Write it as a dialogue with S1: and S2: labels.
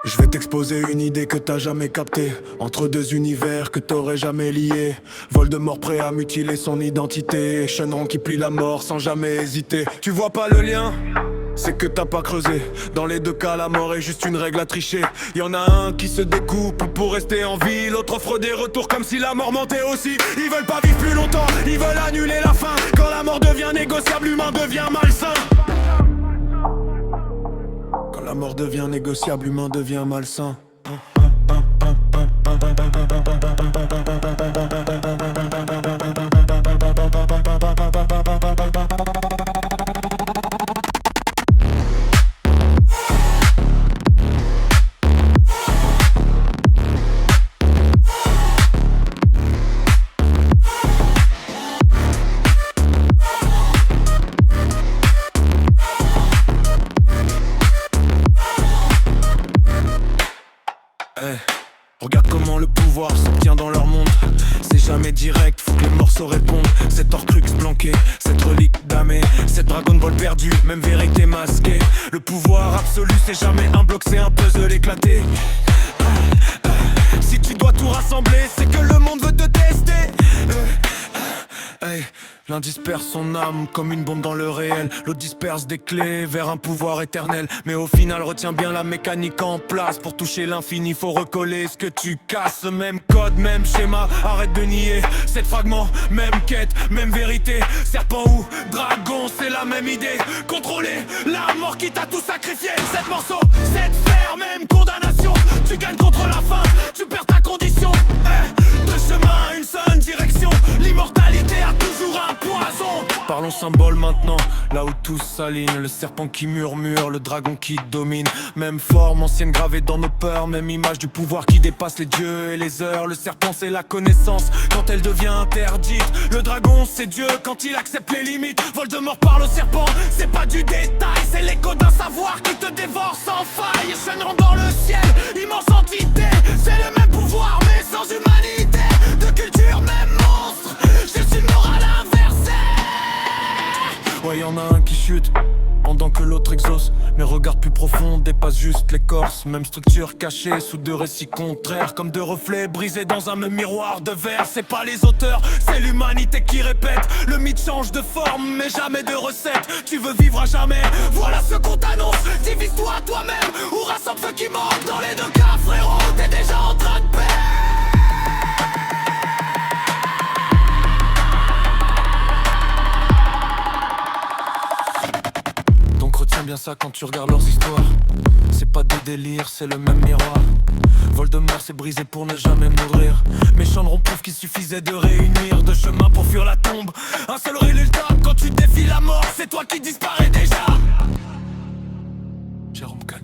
S1: Je vais t'exposer une idée que t'as jamais captée. Entre deux univers que t'aurais jamais liés. Voldemort prêt à mutiler son identité. Shenron qui plie la mort sans jamais hésiter. Tu vois pas le lien? C'est que t'as pas creusé. Dans les deux cas, la mort est juste une règle à tricher. Y'en a un qui se découpe pour rester en vie. L'autre offre des retours comme si la mort mentait aussi. Ils veulent pas vivre plus longtemps, ils veulent annuler la fin. Quand la mort devient négociable, l'humain devient malsain. Quand la mort devient négociable, l'humain devient malsain. Regarde comment le pouvoir s'obtient dans leur monde. C'est jamais direct, faut que les morceaux répondent. Cet Horcrux planqué, cette relique damnée, cette Dragon Ball perdue, même vérité masquée. Le pouvoir absolu c'est jamais un bloc, c'est un puzzle éclaté. Si tu dois tout rassembler, c'est que le monde veut te tester. L'un disperse son âme comme une bombe dans le réel. L'autre disperse des clés vers un pouvoir éternel. Mais au final retiens bien la mécanique en place. Pour toucher l'infini faut recoller ce que tu casses. Même code, même schéma, arrête de nier. Sept fragments, même quête, même vérité. Serpent ou dragon, c'est la même idée. Contrôler la mort qui t'a tout sacrifié. Sept morceaux, sept fers, même condamnation. Tu gagnes contre la fin, tu perds ta condition. Deux chemins, une seule direction. L'immortalité a toujours un poison. Parlons symbole maintenant, là où tout s'aligne. Le serpent qui murmure, le dragon qui domine. Même forme ancienne gravée dans nos peurs. Même image du pouvoir qui dépasse les dieux et les heures. Le serpent c'est la connaissance quand elle devient interdite. Le dragon c'est Dieu quand il accepte les limites. Voldemort parle au serpent, c'est pas du détail. C'est l'écho d'un savoir qui te dévore sans faille. Shenron dans le ciel, immense entité. C'est le même pouvoir mais sans humanité. De culture même monstre, je suis le moral inversé. Ouais, y'en a un qui chute pendant que l'autre exauce. Mes regards plus profonds dépassent juste l'écorce. Même structure cachée sous deux récits contraires. Comme deux reflets brisés dans un même miroir de verre. C'est pas les auteurs, c'est l'humanité qui répète. Le mythe change de forme mais jamais de recette. Tu veux vivre à jamais, voilà ce qu'on t'annonce. Divise-toi toi-même ou rassemble ceux qui manquent. Dans les deux cas frérot, t'es déjà en train de perdre. Retiens bien ça quand tu regardes leurs histoires. C'est pas des délires, c'est le même miroir. Voldemort s'est brisé pour ne jamais mourir. Mais Shenron prouve qu'il suffisait de réunir deux chemins pour fuir la tombe. Un seul résultat, quand tu défies la mort, c'est toi qui disparais déjà. Jérôme K.